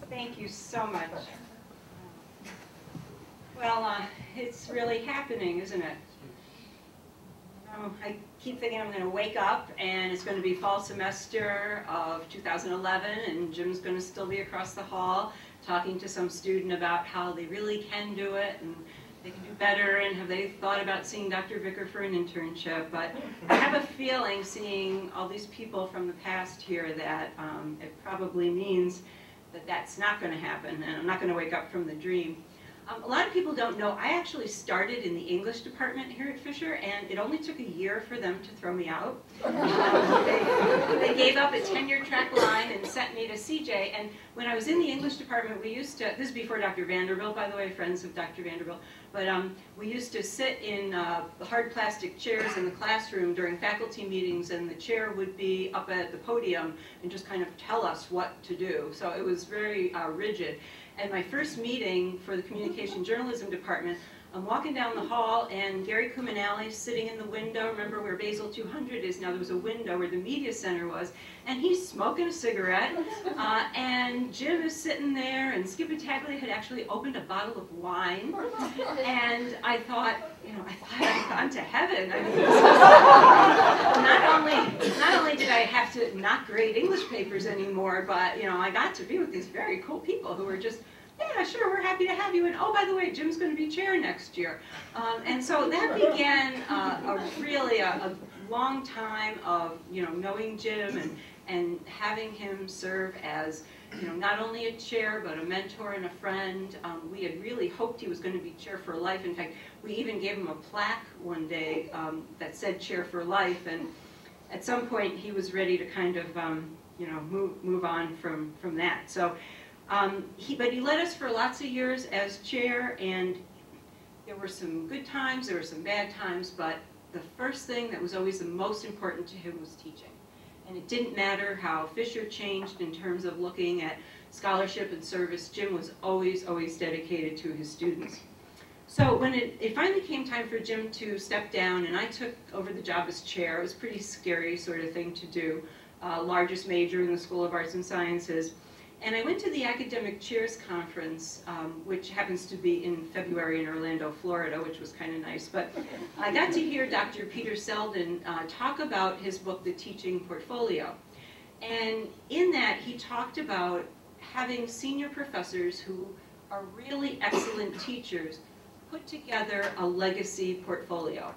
Thank you so much. Well, it's really happening, isn't it? I keep thinking I'm going to wake up and it's going to be fall semester of 2011 and Jim's going to still be across the hall talking to some student about how they really can do it and they can do better and have they thought about seeing Dr. Vicker for an internship. But I have a feeling seeing all these people from the past here that it probably means that that's not going to happen and I'm not going to wake up from the dream. A lot of people don't know, I actually started in the English department here at Fisher, and it only took a year for them to throw me out. They gave up a tenure track line and sent me to CJ, and when I was in the English department, we used to, this is before Dr. Vanderbilt, by the way, friends of Dr. Vanderbilt, but we used to sit in hard plastic chairs in the classroom during faculty meetings, and the chair would be up at the podium and just kind of tell us what to do. So it was very rigid. At my first meeting for the Communication Journalism Department, I'm walking down the hall and Gary Cuminelli's sitting in the window. Remember where Basel 200 is now? There was a window where the media center was, and he's smoking a cigarette. And Jim is sitting there, and Skip Battaglia had actually opened a bottle of wine. And I thought, you know, I thought I'd gone to heaven. I mean, not only did I have to not grade English papers anymore, but you know, I got to be with these very cool people who were just, yeah, sure, we're happy to have you. And oh, by the way, Jim's going to be chair next year. And so that began really a long time of, you know, knowing Jim and having him serve as, you know, not only a chair, but a mentor and a friend. We had really hoped he was going to be chair for life. In fact, we even gave him a plaque one day that said chair for life. And at some point, he was ready to kind of, you know, move on from that. So. But he led us for lots of years as chair, and there were some good times, there were some bad times, but the first thing that was always the most important to him was teaching. And it didn't matter how Fisher changed in terms of looking at scholarship and service, Jim was always, always dedicated to his students. So when it finally came time for Jim to step down and I took over the job as chair, it was a pretty scary sort of thing to do, largest major in the School of Arts and Sciences. And I went to the Academic Chairs Conference, which happens to be in February in Orlando, Florida, which was kind of nice. But I got to hear Dr. Peter Selden talk about his book, The Teaching Portfolio. And in that, he talked about having senior professors who are really excellent teachers put together a legacy portfolio.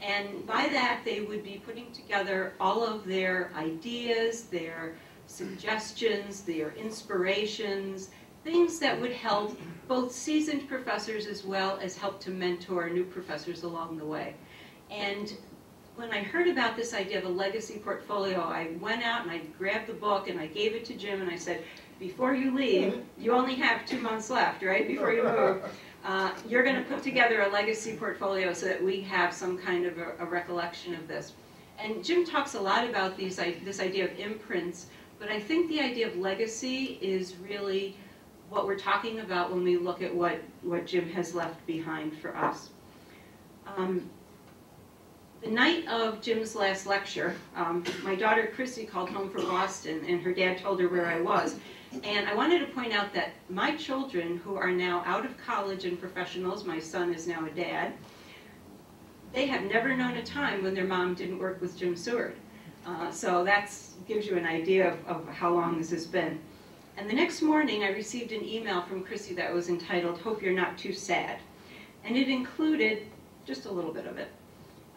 And by that, they would be putting together all of their ideas, their suggestions, their inspirations, things that would help both seasoned professors as well as help to mentor new professors along the way. And when I heard about this idea of a legacy portfolio, I went out and I grabbed the book and I gave it to Jim and I said, before you leave, you only have 2 months left, right, before you move. You're going to put together a legacy portfolio so that we have some kind of a recollection of this. And Jim talks a lot about this idea of imprints. But I think the idea of legacy is really what we're talking about when we look at what Jim has left behind for us. The night of Jim's last lecture, my daughter Chrissy called home from Boston and her dad told her where I was. And I wanted to point out that my children, who are now out of college and professionals, my son is now a dad, they have never known a time when their mom didn't work with Jim Seward. So that gives you an idea of how long this has been. And the next morning I received an email from Chrissy that was entitled, "Hope You're Not Too Sad." And it included just a little bit of it.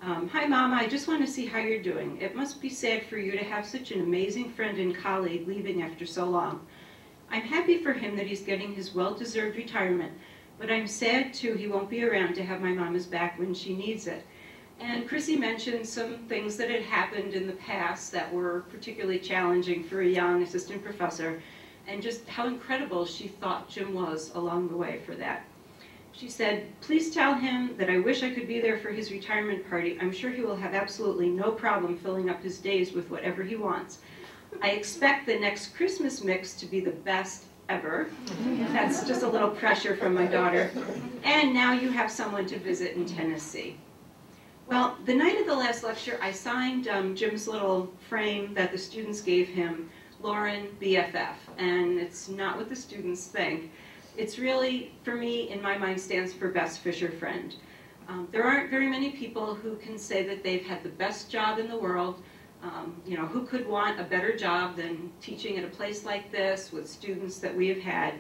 Hi Mama, I just want to see how you're doing. It must be sad for you to have such an amazing friend and colleague leaving after so long. I'm happy for him that he's getting his well-deserved retirement, but I'm sad too he won't be around to have my mama's back when she needs it. And Chrissy mentioned some things that had happened in the past that were particularly challenging for a young assistant professor, and just how incredible she thought Jim was along the way for that. She said, "Please tell him that I wish I could be there for his retirement party. I'm sure he will have absolutely no problem filling up his days with whatever he wants. I expect the next Christmas mix to be the best ever." That's just a little pressure from my daughter. "And now you have someone to visit in Tennessee." Well, the night of the last lecture, I signed Jim's little frame that the students gave him Lauren, BFF, and it's not what the students think. It's really, for me, in my mind, stands for best Fisher friend. There aren't very many people who can say that they've had the best job in the world. You know, who could want a better job than teaching at a place like this with students that we have had,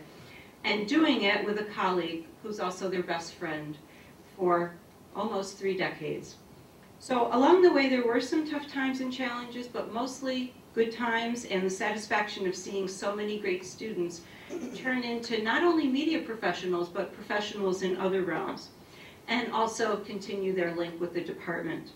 and doing it with a colleague who's also their best friend for almost 3 decades. So along the way there were some tough times and challenges, but mostly good times, and the satisfaction of seeing so many great students turn into not only media professionals, but professionals in other realms, and also continue their link with the department.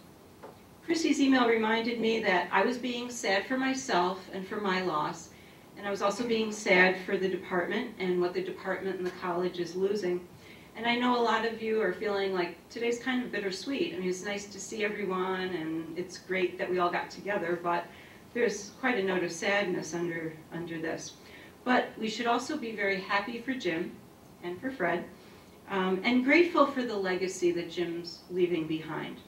Chrissy's email reminded me that I was being sad for myself and for my loss, and I was also being sad for the department and what the department and the college is losing. And I know a lot of you are feeling like today's kind of bittersweet. I mean, it's nice to see everyone, and it's great that we all got together, but there's quite a note of sadness under this. But we should also be very happy for Jim and for Fred, and grateful for the legacy that Jim's leaving behind.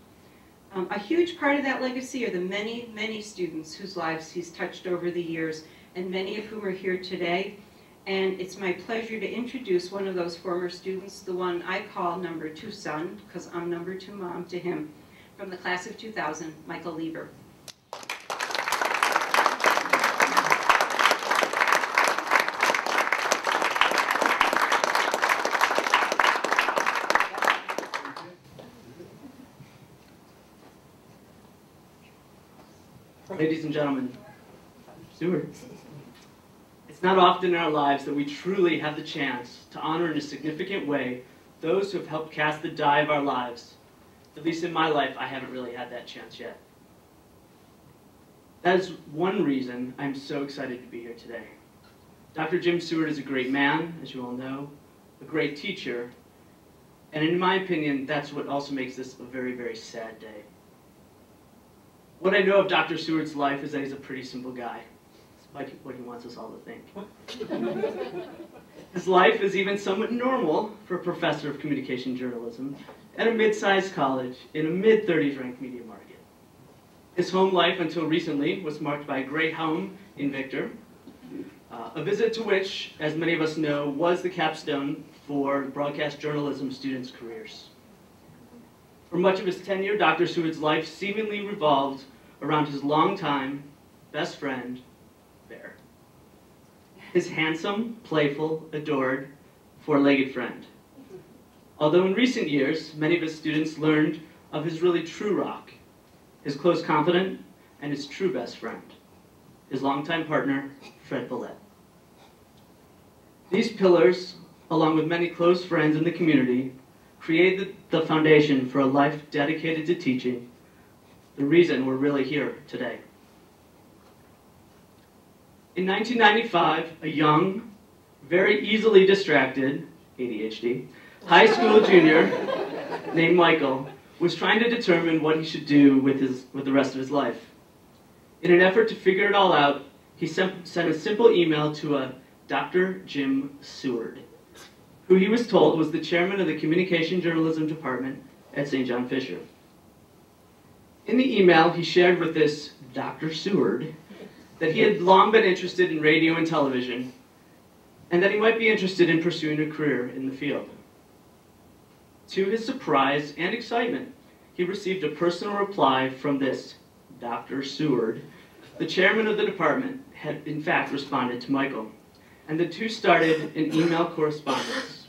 A huge part of that legacy are the many, many students whose lives he's touched over the years, and many of whom are here today. And it's my pleasure to introduce one of those former students, the one I call number 2 son, because I'm number 2 mom to him, from the class of 2000, Michael Lieber. Ladies and gentlemen, Seward. It's not often in our lives that we truly have the chance to honor in a significant way those who have helped cast the die of our lives. At least in my life, I haven't really had that chance yet. That is one reason I'm so excited to be here today. Dr. Jim Seward is a great man, as you all know, a great teacher, and in my opinion, that's what also makes this a very, very sad day. What I know of Dr. Seward's life is that he's a pretty simple guy. Like what he wants us all to think. His life is even somewhat normal for a professor of communication journalism at a mid-sized college in a mid-30s ranked media market. His home life until recently was marked by a great home in Victor, a visit to which, as many of us know, was the capstone for broadcast journalism students' careers. For much of his tenure, Dr. Seward's life seemingly revolved around his longtime best friend, Bear. His handsome, playful, adored, four-legged friend. Although in recent years, many of his students learned of his really true rock, his close confidant, and his true best friend, his longtime partner, Fred Billette. These pillars, along with many close friends in the community, created the foundation for a life dedicated to teaching, the reason we're really here today. In 1995, a young, very easily distracted, ADHD, high school junior named Michael was trying to determine what he should do with the rest of his life. In an effort to figure it all out, he sent a simple email to a Dr. Jim Seward, who he was told was the chairman of the communication journalism department at St. John Fisher. In the email, he shared with this Dr. Seward that he had long been interested in radio and television, and that he might be interested in pursuing a career in the field. To his surprise and excitement, he received a personal reply from this Dr. Seward. The chairman of the department had in fact responded to Michael, and the two started an email correspondence.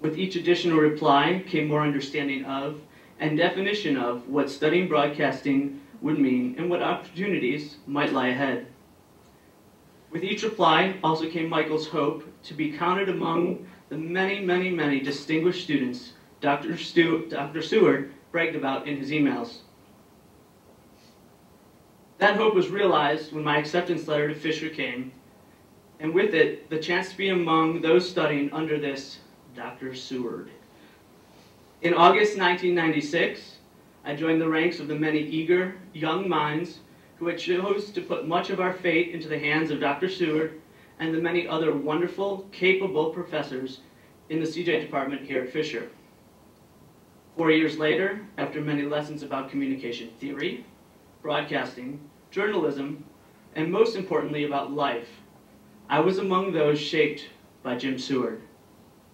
With each additional reply came more understanding of and definition of what studying broadcasting would mean and what opportunities might lie ahead. With each reply also came Michael's hope to be counted among the many, many, many distinguished students Dr. Seward bragged about in his emails. That hope was realized when my acceptance letter to Fisher came, and with it, the chance to be among those studying under this Dr. Seward. In August 1996, I joined the ranks of the many eager, young minds who had chose to put much of our fate into the hands of Dr. Seward and the many other wonderful, capable professors in the CJ department here at Fisher. 4 years later, after many lessons about communication theory, broadcasting, journalism, and most importantly about life. I was among those shaped by Jim Seward,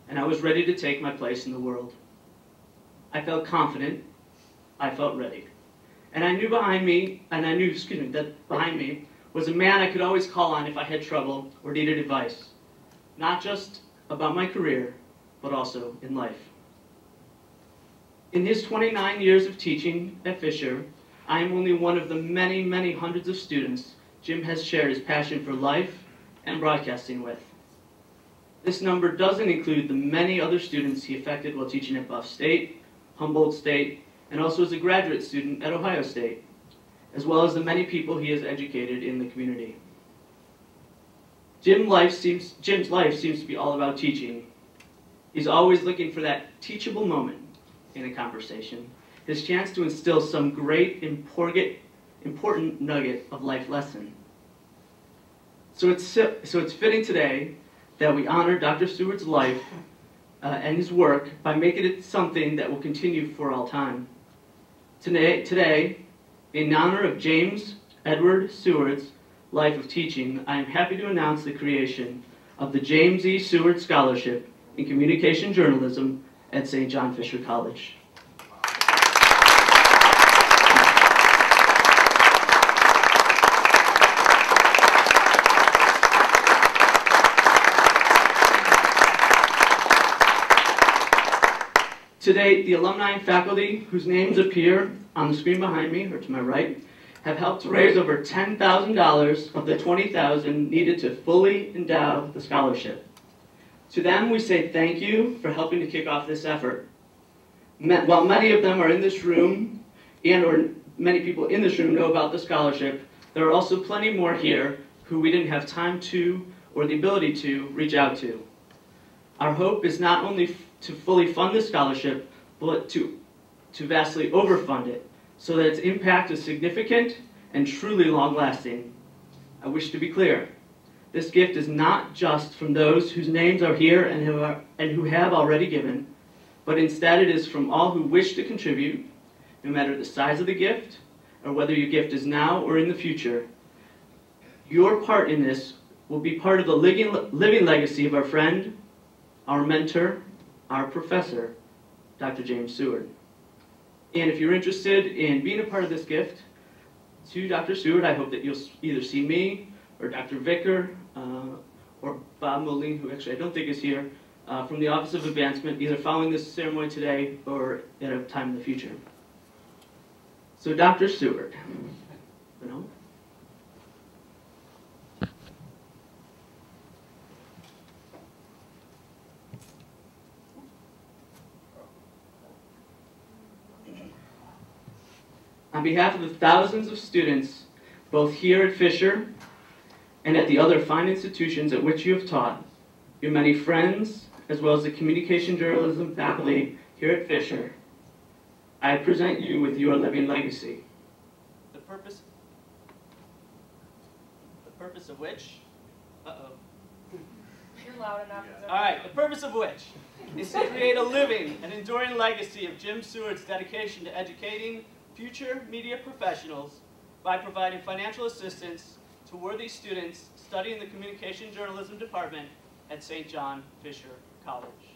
and I was ready to take my place in the world. I felt confident, I felt ready. And I knew that behind me was a man I could always call on if I had trouble or needed advice, not just about my career, but also in life. In his 29 years of teaching at Fisher, I am only one of the many, many hundreds of students Jim has shared his passion for life and broadcasting with. This number doesn't include the many other students he affected while teaching at Buff State, Humboldt State, and also as a graduate student at Ohio State, as well as the many people he has educated in the community. Jim's life seems to be all about teaching. He's always looking for that teachable moment in a conversation, his chance to instill some great, important nugget of life lesson. So it's fitting today that we honor Dr. Seward's life and his work by making it something that will continue for all time. Today, in honor of James Edward Seward's life of teaching, I am happy to announce the creation of the James E. Seward Scholarship in Communication Journalism at St. John Fisher College. Today, the alumni and faculty whose names appear on the screen behind me, or to my right, have helped to raise over $10,000 of the $20,000 needed to fully endow the scholarship. To them, we say thank you for helping to kick off this effort. While many of them are in this room, or many people in this room know about the scholarship, there are also plenty more here who we didn't have time to, or the ability to, reach out to. Our hope is not only to fully fund the scholarship, but to vastly overfund it, so that its impact is significant and truly long-lasting. I wish to be clear. This gift is not just from those whose names are here and who have already given, but instead it is from all who wish to contribute, no matter the size of the gift, or whether your gift is now or in the future. Your part in this will be part of the living legacy of our friend, our mentor, our professor, Dr. James Seward. And if you're interested in being a part of this gift to Dr. Seward, I hope that you'll either see me or Dr. Vicker or Bob Moline, who actually I don't think is here, from the Office of Advancement, either following this ceremony today or at a time in the future. So Dr. Seward, you know? On behalf of the thousands of students, both here at Fisher and at the other fine institutions at which you have taught, your many friends, as well as the communication journalism faculty here at Fisher, I present you with your living legacy. The purpose of which, You're loud enough. all right, the purpose of which is to create a living and enduring legacy of Jim Seward's dedication to educating future media professionals by providing financial assistance to worthy students studying the Communication Journalism Department at St. John Fisher College.